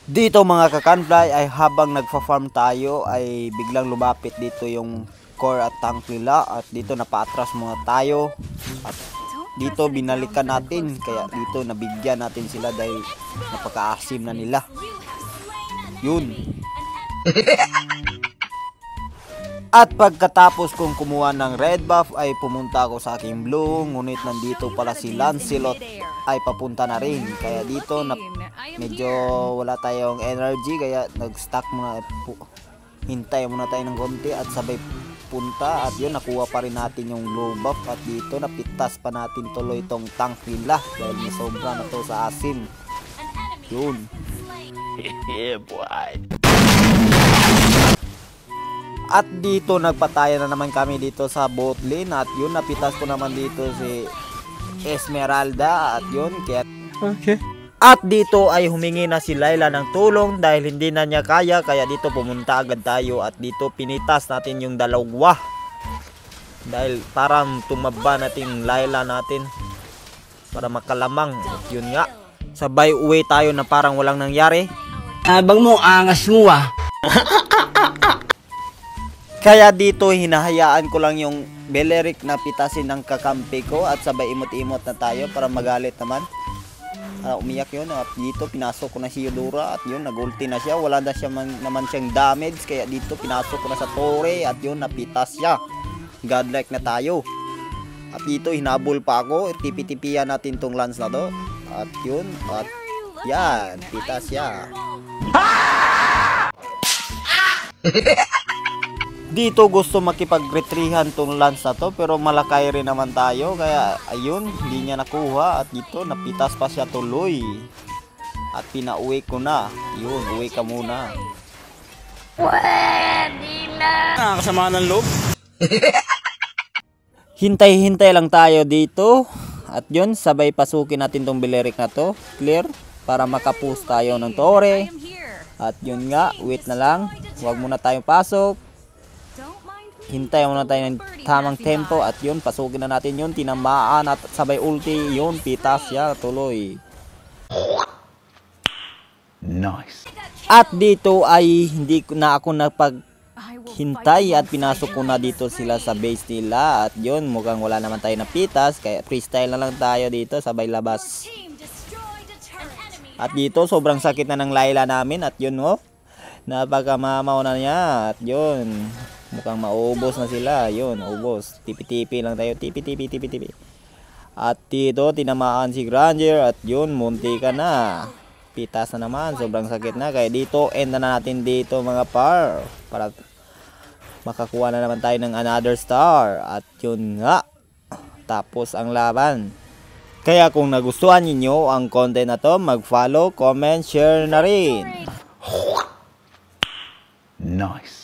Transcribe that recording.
Dito mga kakanfly ay habang nagfa-farm tayo ay biglang lumapit dito yung core at tank nila at dito napaatras muna tayo at dito binalikan natin kaya dito nabigyan natin sila dahil napakaasim na nila. Yun. At pagkatapos kong kumuha ng red buff ay pumunta ako sa aking blue, ngunit nandito pala si Lancelot ay papunta na rin. Kaya dito medyo wala tayong energy kaya nag-stack muna, hintay muna tayo ng konti at sabay punta at yun nakuha pa rin natin yung blue buff at dito napitas pa natin tuloy itong tank nila dahil may sobra na to sa asin. Yun. Yeah, boy. At dito nagpataya na naman kami dito sa bot lane at yun napitas ko naman dito si Esmeralda at yun kaya okay. At dito ay humingi na si Layla ng tulong dahil hindi na niya kaya dito pumunta agad tayo at dito pinitas natin yung dalawa dahil parang tumaba natin Layla natin para makalamang at yun nga sabay uwi tayo na parang walang nangyari. Abang mo angas mo ah. Kaya dito hinahayaan ko lang yung Beleric na pitasin ng kakampi ko at sabay imot-imot na tayo para magalit naman. Umiyak yun at dito pinasok ko na si Eudora at yun nag-ulti na siya. Wala na siya naman siyang damage kaya dito pinasok ko na sa torre at yun napitas siya. Godlike na tayo. At dito hinabol pa ako. Tipi-tipian natin tong lance na to. At yun at yan pitas siya. Dito gusto makipag-retrihan tong lance na to pero malakay rin naman tayo kaya ayun hindi niya nakuha at dito napitas pa siya tuloy at pinauwi ko na. Yun, uwi ka muna. Pwede na. Nakakasama ng loob. Hintay-hintay lang tayo dito at yun sabay pasukin natin tong Beleric na to. Clear para makapush tayo ng torre at yun nga wait na lang, huwag muna tayong pasok. Hintay muna tayo ng tamang tempo at yun pasukin na natin yun, tinamaan at sabay ulti yun, pitas siya tuloy. Nice. At dito ay hindi na ako napaghintay at pinasok ko na dito sila sa base nila at yun mukhang wala naman tayo napitas kaya freestyle na lang tayo dito sabay labas. At dito sobrang sakit na ng Layla namin at yun oh, napakamamaw na niya at yun mukhang maubos na sila. Yun, ubos. Tipi-tipi lang tayo. Tipi-tipi. At dito, tinamaan si Granger. At yun, munti ka na. Pitas na naman. Sobrang sakit na. Kaya dito, end na natin dito mga par. Para makakuha na naman tayo ng another star. At yun nga. Tapos ang laban. Kaya kung nagustuhan niyo ang content na to, mag-follow, comment, share na rin. Nice.